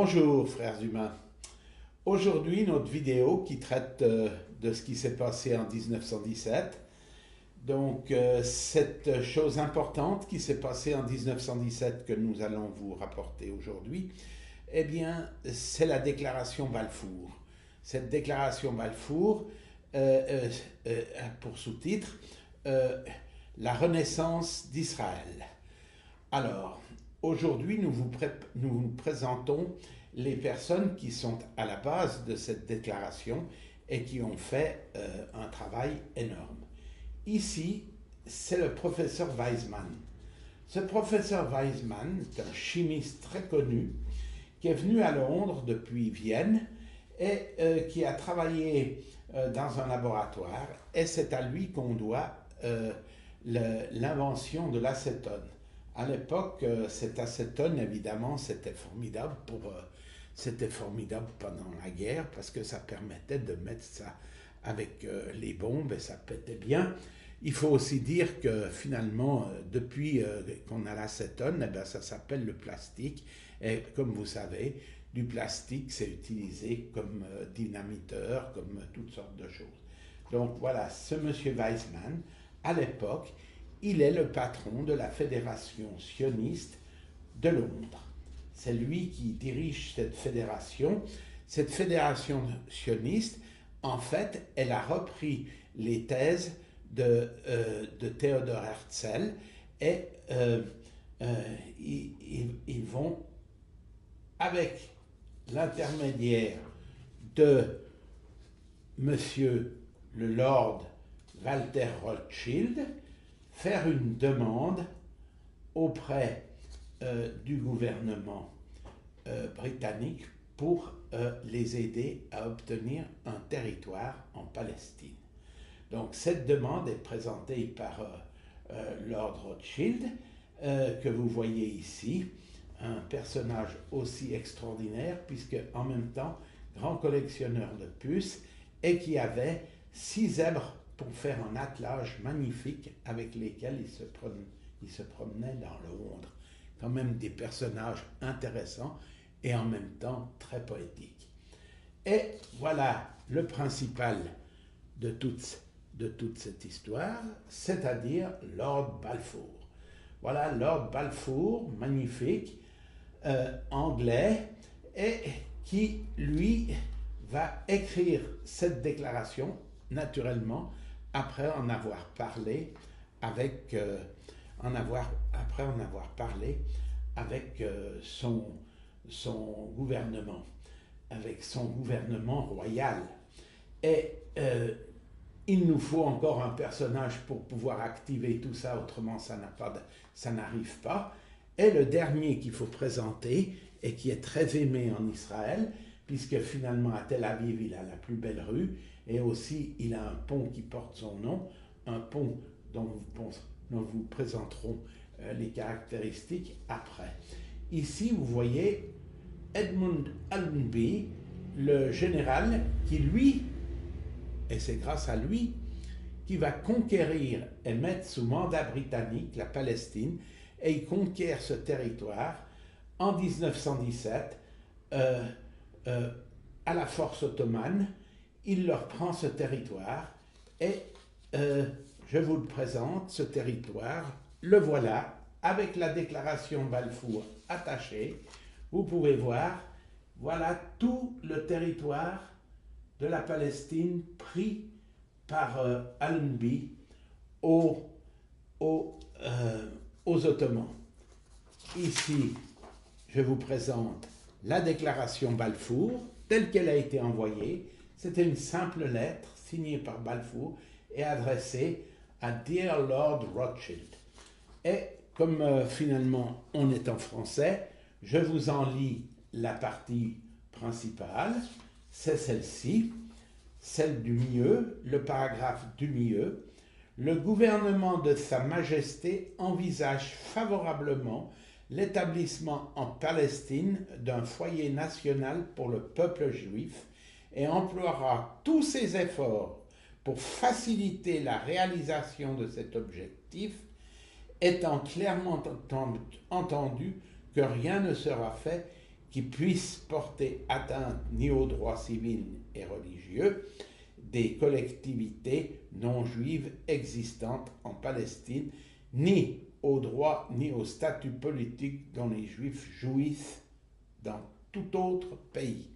Bonjour frères humains. Aujourd'hui notre vidéo qui traite de ce qui s'est passé en 1917. Donc cette chose importante qui s'est passée en 1917 que nous allons vous rapporter aujourd'hui, eh bien c'est la déclaration Balfour. Cette déclaration Balfour a pour sous-titre La Renaissance d'Israël. Alors, aujourd'hui, nous vous présentons les personnes qui sont à la base de cette déclaration et qui ont fait un travail énorme. Ici, c'est le professeur Weizmann. Ce professeur Weizmann est un chimiste très connu qui est venu à Londres depuis Vienne et qui a travaillé dans un laboratoire, et c'est à lui qu'on doit l'invention de l'acétone. À l'époque, cet acétone, évidemment, c'était formidable pendant la guerre parce que ça permettait de mettre ça avec les bombes et ça pétait bien. Il faut aussi dire que finalement, depuis qu'on a l'acétone, eh bien, ça s'appelle le plastique. Et comme vous savez, du plastique, c'est utilisé comme dynamiteur, comme toutes sortes de choses. Donc voilà, ce monsieur Weizmann, à l'époque, il est le patron de la Fédération sioniste de Londres. C'est lui qui dirige cette fédération. Cette fédération sioniste, en fait, elle a repris les thèses de Theodor Herzl et ils vont, avec l'intermédiaire de monsieur le Lord Walter Rothschild, faire une demande auprès du gouvernement britannique pour les aider à obtenir un territoire en Palestine. Donc cette demande est présentée par Lord Rothschild, que vous voyez ici, un personnage aussi extraordinaire puisque en même temps grand collectionneur de puces et qui avait 6 zèbres pour faire un attelage magnifique avec lesquels il se promenait dans Londres. Quand même des personnages intéressants et en même temps très poétiques. Et voilà le principal de toute cette histoire, c'est-à-dire Lord Balfour. Voilà Lord Balfour, magnifique, anglais, et qui, lui, va écrire cette déclaration, naturellement, après en avoir parlé avec son gouvernement, avec son gouvernement royal. Et il nous faut encore un personnage pour pouvoir activer tout ça, autrement ça n'arrive pas. Et le dernier qu'il faut présenter, et qui est très aimé en Israël, puisque finalement à Tel Aviv il a la plus belle rue, et aussi il a un pont qui porte son nom, un pont dont vous présenterons les caractéristiques après. Ici vous voyez Edmund Allenby, le général qui lui, et c'est grâce à lui, qui va conquérir et mettre sous mandat britannique la Palestine, et il conquiert ce territoire en 1917 à la force ottomane. Il leur prend ce territoire et je vous le présente, ce territoire, le voilà, avec la déclaration Balfour attachée. Vous pouvez voir, voilà tout le territoire de la Palestine pris par Allenby aux Ottomans. Ici, je vous présente la déclaration Balfour, telle qu'elle a été envoyée. C'était une simple lettre signée par Balfour et adressée à Dear Lord Rothschild. Et comme finalement on est en français, je vous en lis la partie principale. C'est celle-ci, celle du milieu, le paragraphe du milieu. Le gouvernement de Sa Majesté envisage favorablement l'établissement en Palestine d'un foyer national pour le peuple juif et emploiera tous ses efforts pour faciliter la réalisation de cet objectif, étant clairement entendu que rien ne sera fait qui puisse porter atteinte ni aux droits civils et religieux des collectivités non juives existantes en Palestine, ni aux droits ni au statut politique dont les juifs jouissent dans tout autre pays.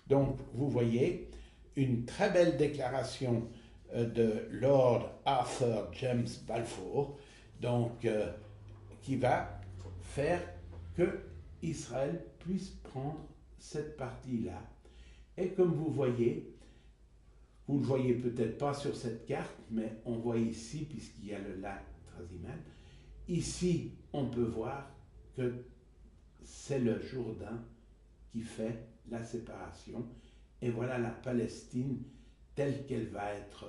Donc, vous voyez, une très belle déclaration de Lord Arthur James Balfour, donc, qui va faire que Israël puisse prendre cette partie-là. Et comme vous ne le voyez peut-être pas sur cette carte, mais on voit ici, puisqu'il y a le lac Trasimène, ici on peut voir que c'est le Jourdain qui fait la séparation. Et voilà la Palestine telle qu'elle va être.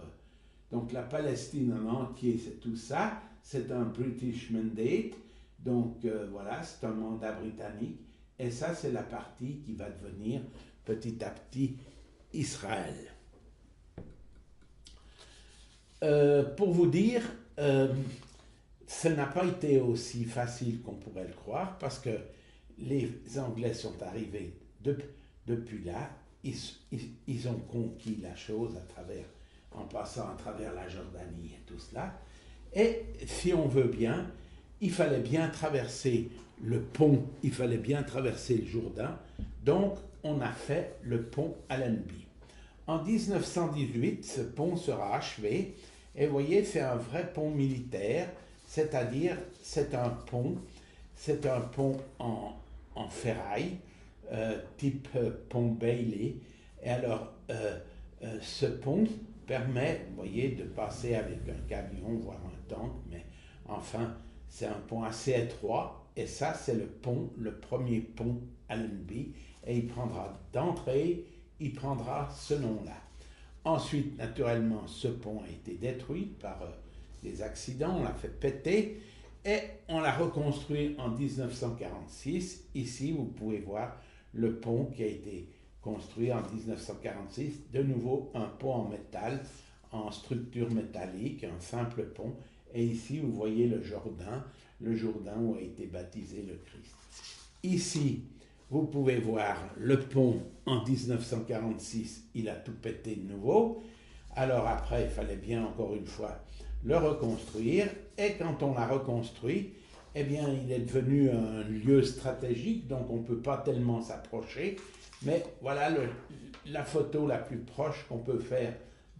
Donc la Palestine en entier, c'est tout ça. C'est un British Mandate. Donc voilà, c'est un mandat britannique. Et ça, c'est la partie qui va devenir petit à petit Israël. Pour vous dire, ça n'a pas été aussi facile qu'on pourrait le croire, parce que les Anglais sont arrivés depuis là, ils ont conquis la chose en passant à travers la Jordanie et tout cela. Et si on veut bien, il fallait bien traverser le pont, il fallait bien traverser le Jourdain. Donc, on a fait le pont Allenby. En 1918, ce pont sera achevé. Et vous voyez, c'est un vrai pont militaire, c'est-à-dire c'est un pont en ferraille, type pont Bailey. Et alors, ce pont permet, vous voyez, de passer avec un camion, voire un tank, mais enfin, c'est un pont assez étroit. Et ça, c'est le premier pont Allenby. Et il prendra d'entrée, il prendra ce nom-là. Ensuite, naturellement, ce pont a été détruit par des accidents, on l'a fait péter et on l'a reconstruit en 1946. Ici, vous pouvez voir le pont qui a été construit en 1946. De nouveau, un pont en métal, en structure métallique, un simple pont. Et ici, vous voyez le Jourdain où a été baptisé le Christ. Ici, vous pouvez voir le pont en 1946, il a tout pété de nouveau. Alors après, il fallait bien encore une fois le reconstruire. Et quand on l'a reconstruit, eh bien, il est devenu un lieu stratégique, donc on ne peut pas tellement s'approcher. Mais voilà la photo la plus proche qu'on peut faire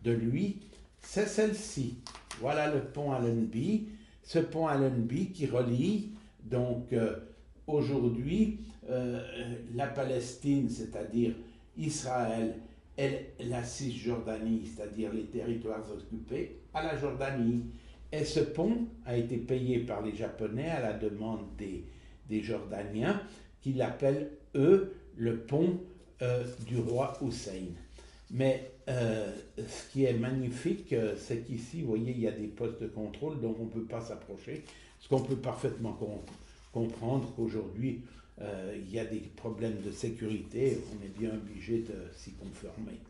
de lui, c'est celle-ci. Voilà le pont Allenby. Ce pont Allenby qui relie donc aujourd'hui la Palestine, c'est-à-dire Israël, et la Cisjordanie, c'est-à-dire les territoires occupés, à la Jordanie. Et ce pont a été payé par les Japonais à la demande des Jordaniens, qui l'appellent, eux, le pont du roi Hussein. Mais ce qui est magnifique, c'est qu'ici, vous voyez, il y a des postes de contrôle, donc on ne peut pas s'approcher, ce qu'on peut parfaitement comprendre qu'aujourd'hui, il y a des problèmes de sécurité, on est bien obligé de s'y conformer.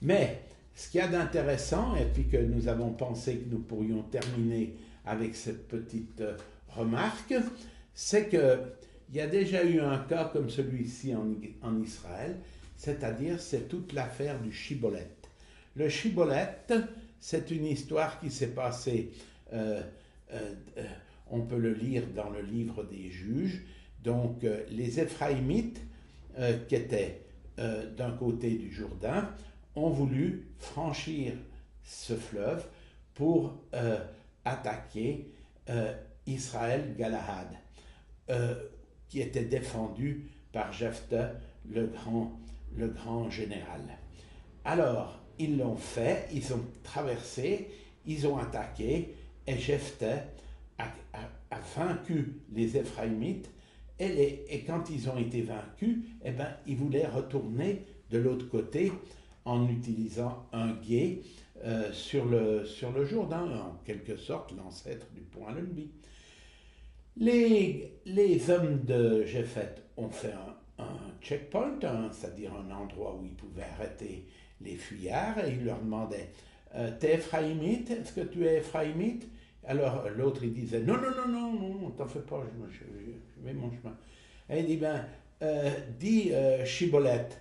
Mais ce qu'il y a d'intéressant, et puis que nous avons pensé que nous pourrions terminer avec cette petite remarque, c'est qu'il y a déjà eu un cas comme celui-ci en Israël, c'est-à-dire c'est toute l'affaire du Shibboleth. Le Shibboleth, c'est une histoire qui s'est passée, on peut le lire dans le livre des Juges. Donc les Éphraïmites, qui étaient d'un côté du Jourdain, ont voulu franchir ce fleuve pour attaquer Israël Galahad, qui était défendu par Jephthah, le grand général. Alors, ils l'ont fait, ils ont traversé, ils ont attaqué, et Jephthah a vaincu les Éphraïmites. Et quand ils ont été vaincus, eh ben, ils voulaient retourner de l'autre côté en utilisant un gué sur le Jourdain, en quelque sorte l'ancêtre du pont Allenby. Les hommes de Jephthah ont fait un checkpoint, c'est-à-dire un endroit où ils pouvaient arrêter les fuyards, et ils leur demandaient t'es Éphraïmite? Est-ce que tu es Éphraïmite? Alors l'autre il disait non, t'en fais pas, je vais mon chemin. Et il dit dit chibolette.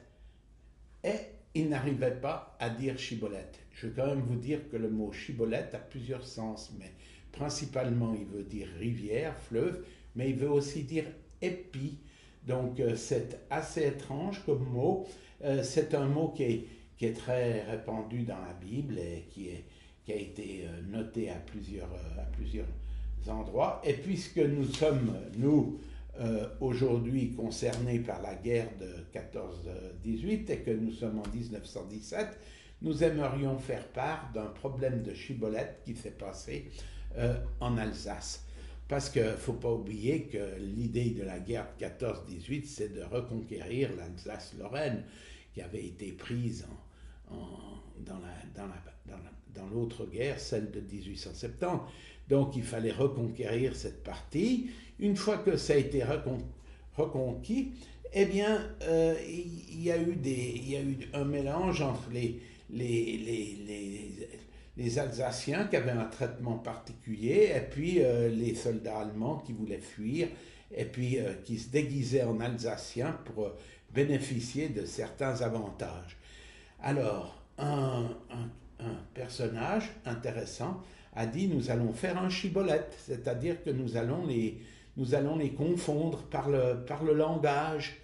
Et il n'arrivait pas à dire chibolette. Je vais quand même vous dire que le mot chibolette a plusieurs sens, mais principalement il veut dire rivière, fleuve, mais il veut aussi dire épi. Donc c'est assez étrange comme mot. C'est un mot qui est très répandu dans la Bible et qui a été noté à plusieurs endroits. Et puisque nous sommes, nous, aujourd'hui concernés par la guerre de 14-18 et que nous sommes en 1917, nous aimerions faire part d'un problème de chibolette qui s'est passé en Alsace. Parce qu'il ne faut pas oublier que l'idée de la guerre de 14-18, c'est de reconquérir l'Alsace-Lorraine, qui avait été prise dans l'autre guerre, celle de 1870. Donc il fallait reconquérir cette partie. Une fois que ça a été reconquis, eh bien, il y a eu un mélange entre les Alsaciens qui avaient un traitement particulier et puis les soldats allemands qui voulaient fuir et puis qui se déguisaient en Alsaciens pour bénéficier de certains avantages. Alors, un personnage intéressant a dit nous allons faire un chibolette, c'est-à-dire que nous allons les confondre par le langage.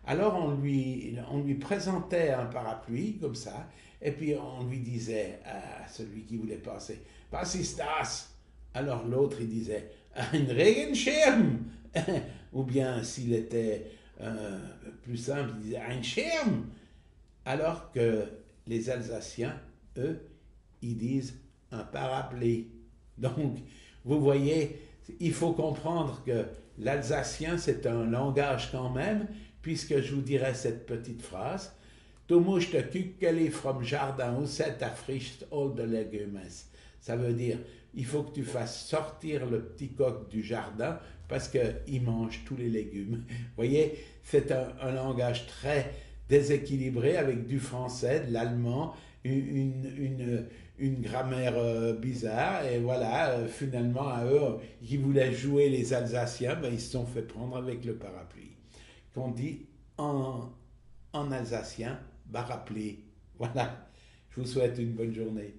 Alors on lui présentait un parapluie comme ça, et puis on lui disait à celui qui voulait passer, was ist das? Alors l'autre il disait, ein Regenschirm. Ou bien s'il était plus simple, il disait, ein Schirm. Alors que les Alsaciens, eux, ils disent un parapluie. Donc, vous voyez, il faut comprendre que l'alsacien, c'est un langage quand même, puisque je vous dirais cette petite phrase. Du musst de Kükeli vom Jardin ausset erfrischt all de légumes. Ça veut dire, il faut que tu fasses sortir le petit coq du jardin parce qu'il mange tous les légumes. Vous voyez, c'est un langage très déséquilibré avec du français, de l'allemand, une grammaire bizarre. Et voilà, finalement, à eux, qui voulaient jouer les Alsaciens, ben, ils se sont fait prendre avec le parapluie. Qu'on dit en alsacien, parapluie. Voilà, je vous souhaite une bonne journée.